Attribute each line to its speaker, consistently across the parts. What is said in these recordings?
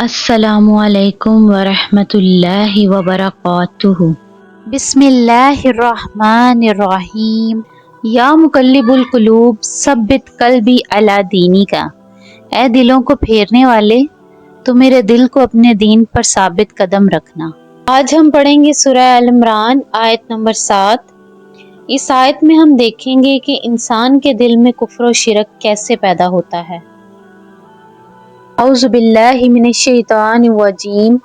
Speaker 1: السلام علیکم ورحمۃ اللہ وبرکاتہ۔
Speaker 2: بسم اللہ الرحمن الرحیم۔ یا مقلب القلوب ثبت قلبی علی دینک۔ اے دلوں کو پھیرنے والے، تو میرے دل کو اپنے دین پر ثابت قدم رکھنا۔ آج ہم پڑھیں گے سورہ آل عمران آیت نمبر 7۔ اس آیت میں ہم دیکھیں گے کہ انسان کے دل میں کفر و شرک کیسے پیدا ہوتا ہے۔ اعوذ باللہ من الشیطان الرجیم،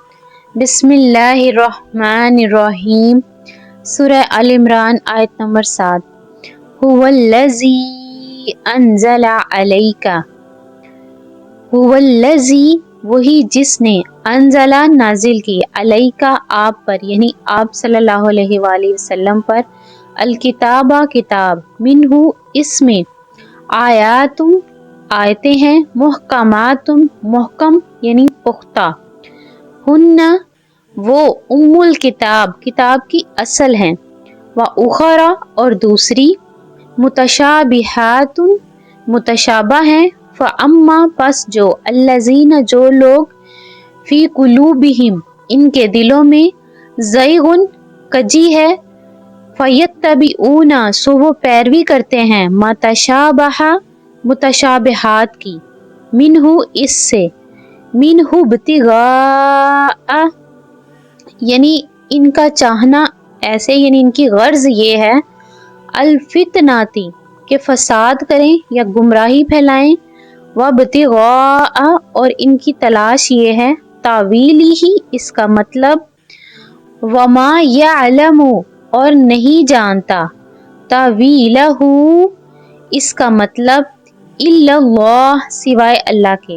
Speaker 2: بسم اللہ الرحمن الرحیم۔ سورہ آل عمران آیت نمبر 7۔ هو الذی انزل علیک، هو الذی وہی جس نے، انزل نازل کی، علیک آپ پر، یعنی آپ صلی اللہ علیہ وآلہ وسلم پر، الکتاب کتاب، منہ اس میں، آیات آیتیں ہیں، محکمات محکم یعنی پختہ، ہن وہ، ام الکتاب کتاب کی اصل ہیں، و اخرى اور دوسری، متشابہات متشابہ ہیں، فاما پس جو، الذین جو لوگ، فی قلوبہم ان کے دلوں میں، زیغ کجی ہے، فیتبعون سو وہ پیروی کرتے ہیں، ما تشابہ متشابہات کی، منہ اس سے، منہ ابتغاء یعنی ان کا چاہنا ایسے، یعنی ان کی غرض یہ ہے، الفتناتی کہ فساد کریں یا گمراہی پھیلائیں، وابتغاء اور ان کی تلاش یہ ہے، تاویلی ہی اس کا مطلب، وما یعلم اور نہیں جانتا، تاویلہ اس کا مطلب، الا اللہ سوائے اللہ کے،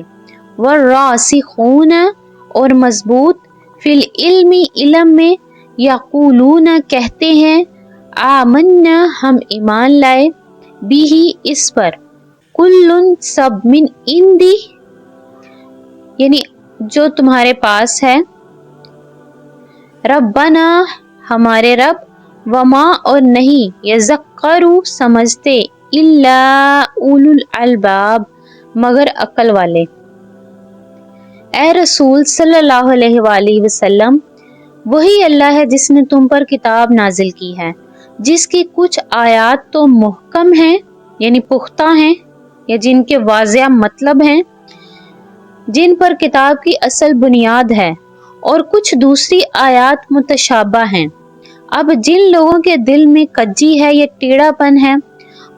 Speaker 2: والراسخون اور مضبوط، فی العلم علم میں، یقولون کہتے ہیں، آمنا ہم ایمان لائے، بھی اس پر، کل سب، من عندی یعنی جو تمہارے پاس ہے، ربنا ہمارے رب، وما اور نہیں، یذکر سمجھتے، الا اولو الالباب مگر عقل والے۔ اے رسول صلی اللہ علیہ وآلہ وسلم، وہی اللہ ہے جس نے تم پر کتاب نازل کی ہے، جس کی کچھ آیات تو محکم ہیں یعنی پختہ ہیں، یا جن کے واضح مطلب ہیں، جن پر کتاب کی اصل بنیاد ہے، اور کچھ دوسری آیات متشابہ ہیں۔ اب جن لوگوں کے دل میں کجی ہے یا ٹیڑھا پن ہے،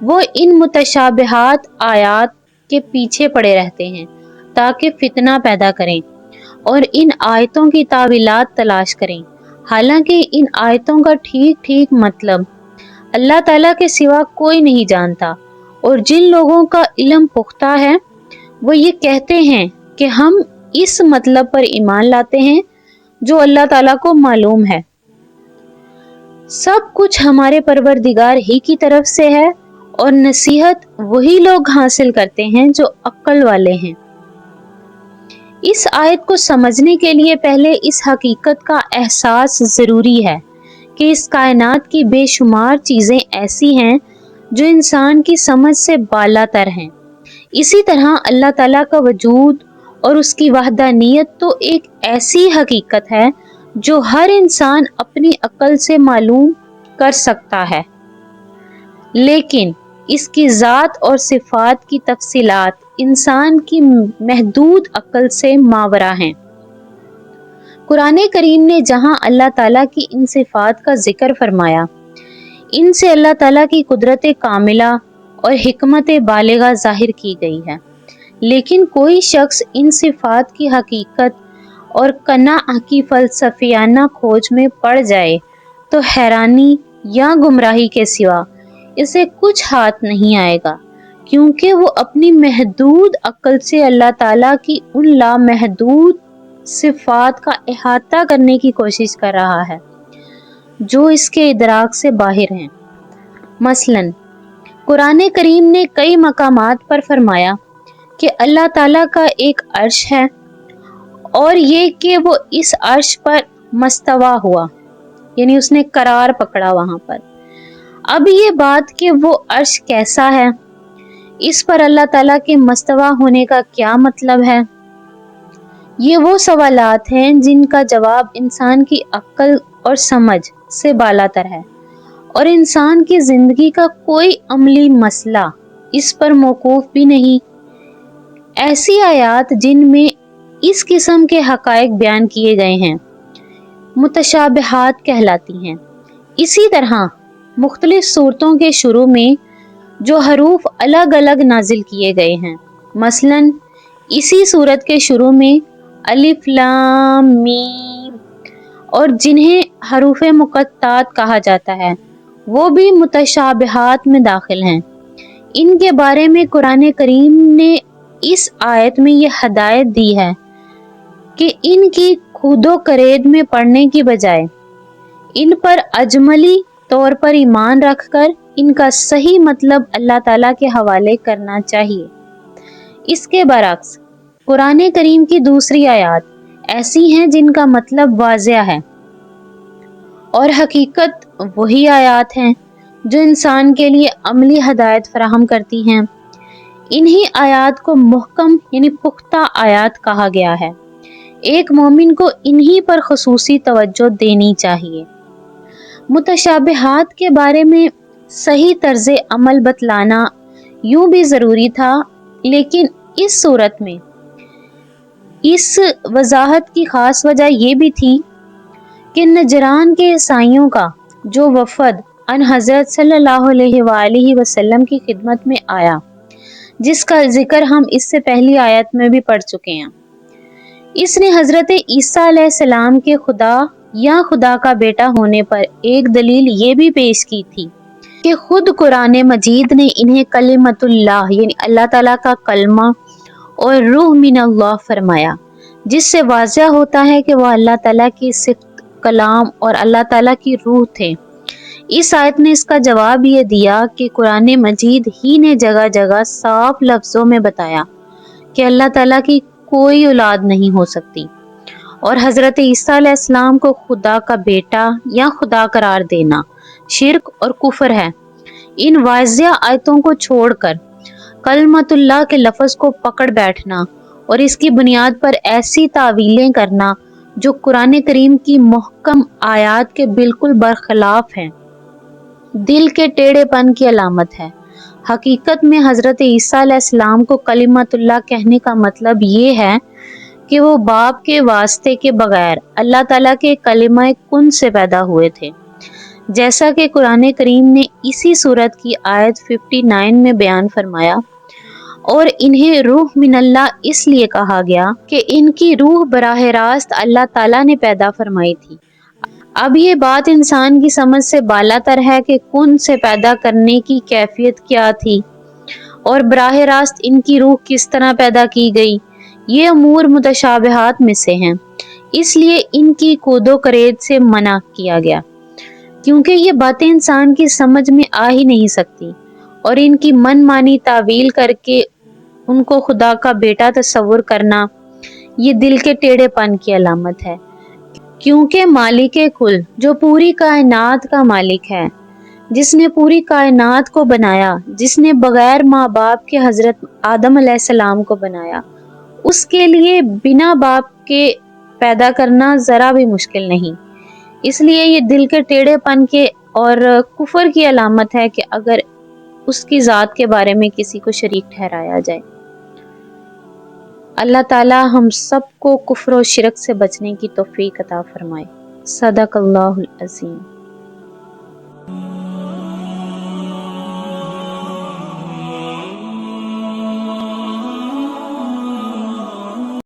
Speaker 2: وہ ان متشابہات آیات کے پیچھے پڑے رہتے ہیں تاکہ فتنہ پیدا کریں اور ان آیتوں کی تاویلات تلاش کریں، حالانکہ ان آیتوں کا ٹھیک ٹھیک مطلب اللہ تعالیٰ کے سوا کوئی نہیں جانتا۔ اور جن لوگوں کا علم پختہ ہے، وہ یہ کہتے ہیں کہ ہم اس مطلب پر ایمان لاتے ہیں جو اللہ تعالیٰ کو معلوم ہے۔ سب کچھ ہمارے پروردگار ہی کی طرف سے ہے، اور نصیحت وہی لوگ حاصل کرتے ہیں جو عقل والے ہیں۔ اس آیت کو سمجھنے کے لیے پہلے اس حقیقت کا احساس ضروری ہے کہ اس کائنات کی بے شمار چیزیں ایسی ہیں جو انسان کی سمجھ سے بالا تر ہیں۔ اسی طرح اللہ تعالیٰ کا وجود اور اس کی وحدانیت تو ایک ایسی حقیقت ہے جو ہر انسان اپنی عقل سے معلوم کر سکتا ہے، لیکن اس کی ذات اور صفات کی تفصیلات انسان کی محدود عقل سے ماورا ہیں۔ قرآن کریم نے جہاں اللہ تعالیٰ کی ان صفات کا ذکر فرمایا، ان سے اللہ تعالیٰ کی قدرت کاملہ اور حکمت بالغہ ظاہر کی گئی ہے، لیکن کوئی شخص ان صفات کی حقیقت اور قناعت کی فلسفیانہ کھوج میں پڑ جائے تو حیرانی یا گمراہی کے سوا اسے کچھ ہاتھ نہیں آئے گا، کیونکہ وہ اپنی محدود عقل سے اللہ تعالیٰ کی ان لامحدود صفات کا احاطہ کرنے کی کوشش کر رہا ہے جو اس کے ادراک سے باہر ہیں۔ مثلاً قرآن کریم نے کئی مقامات پر فرمایا کہ اللہ تعالیٰ کا ایک عرش ہے، اور یہ کہ وہ اس عرش پر مستوی ہوا، یعنی اس نے قرار پکڑا وہاں پر۔ اب یہ بات کہ وہ عرش کیسا ہے، اس پر اللہ تعالیٰ کے مستوی ہونے کا کیا مطلب ہے؟ یہ وہ سوالات ہیں جن کا جواب انسان کی عقل اور سمجھ سے بالاتر ہے، اور انسان کی زندگی کا کوئی عملی مسئلہ اس پر موقوف بھی نہیں۔ ایسی آیات جن میں اس قسم کے حقائق بیان کیے گئے ہیں متشابہات کہلاتی ہیں۔ اسی طرح مختلف سورتوں کے شروع میں جو حروف الگ الگ نازل کیے گئے ہیں، مثلا اسی سورت کے شروع میں الف لام میم، اور جنہیں حروف مقطعات کہا جاتا ہے، وہ بھی متشابہات میں داخل ہیں۔ ان کے بارے میں قرآن کریم نے اس آیت میں یہ ہدایت دی ہے کہ ان کی خود و کرید میں پڑھنے کی بجائے ان پر اجملی طور پر ایمان رکھ کر ان کا صحیح مطلب اللہ تعالیٰ کے حوالے کرنا چاہیے۔ اس کے برعکس قرآن کریم کی دوسری آیات ایسی ہیں جن کا مطلب واضح ہے، اور حقیقت وہی آیات ہیں جو انسان کے لیے عملی ہدایت فراہم کرتی ہیں۔ انہی آیات کو محکم یعنی پختہ آیات کہا گیا ہے۔ ایک مومن کو انہی پر خصوصی توجہ دینی چاہیے۔ متشابہات کے بارے میں صحیح طرز عمل بتلانا یوں بھی ضروری تھا، لیکن اس صورت میں اس وضاحت کی خاص وجہ یہ بھی تھی کہ نجران کے عیسائیوں کا جو وفد ان حضرت صلی اللہ علیہ وآلہ وسلم کی خدمت میں آیا، جس کا ذکر ہم اس سے پہلی آیت میں بھی پڑھ چکے ہیں، اس نے حضرت عیسیٰ علیہ السلام کے خدا یا خدا کا بیٹا ہونے پر ایک دلیل یہ بھی پیش کی تھی کہ خود قرآن مجید نے انہیں کلمۃ اللہ یعنی اللہ تعالیٰ کا کلمہ اور روح من اللہ فرمایا، جس سے واضح ہوتا ہے کہ وہ اللہ تعالیٰ کی صفت کلام اور اللہ تعالیٰ کی روح تھے۔ اس آیت نے اس کا جواب یہ دیا کہ قرآن مجید ہی نے جگہ جگہ صاف لفظوں میں بتایا کہ اللہ تعالیٰ کی کوئی اولاد نہیں ہو سکتی، اور حضرت عیسیٰ علیہ السلام کو خدا کا بیٹا یا خدا قرار دینا شرک اور کفر ہے۔ ان واضح آیتوں کو چھوڑ کر کلمۃ اللہ کے لفظ کو پکڑ بیٹھنا اور اس کی بنیاد پر ایسی تعویلیں کرنا جو قرآن کریم کی محکم آیات کے بالکل برخلاف ہیں، دل کے ٹیڑھے پن کی علامت ہے۔ حقیقت میں حضرت عیسیٰ علیہ السلام کو کلمۃ اللہ کہنے کا مطلب یہ ہے کہ وہ باپ کے واسطے کے بغیر اللہ تعالیٰ کے کلمہ کن سے پیدا ہوئے تھے، جیسا کہ قرآن کریم نے اسی سورت کی آیت 59 میں بیان فرمایا، اور انہیں روح من اللہ اس لیے کہا گیا کہ ان کی روح براہ راست اللہ تعالیٰ نے پیدا فرمائی تھی۔ اب یہ بات انسان کی سمجھ سے بالاتر ہے کہ کن سے پیدا کرنے کی کیفیت کیا تھی اور براہ راست ان کی روح کس طرح پیدا کی گئی۔ یہ امور متشابہات میں سے ہیں، اس لیے ان کی کود و کرید سے منع کیا گیا، کیونکہ یہ باتیں انسان کی سمجھ میں آ ہی نہیں سکتی، اور ان کی من مانی تعویل کر کے ان کو خدا کا بیٹا تصور کرنا یہ دل کے ٹیڑھے پن کی علامت ہے، کیونکہ مالک کل جو پوری کائنات کا مالک ہے، جس نے پوری کائنات کو بنایا، جس نے بغیر ماں باپ کے حضرت آدم علیہ السلام کو بنایا، اس کے لیے بنا باپ کے پیدا کرنا ذرا بھی مشکل نہیں۔ اس لیے یہ دل کے ٹیڑھے پن کے اور کفر کی علامت ہے کہ اگر اس کی ذات کے بارے میں کسی کو شریک ٹھہرایا جائے۔ اللہ تعالی ہم سب کو کفر و شرک سے بچنے کی توفیق عطا فرمائے۔ صدق اللہ العظیم۔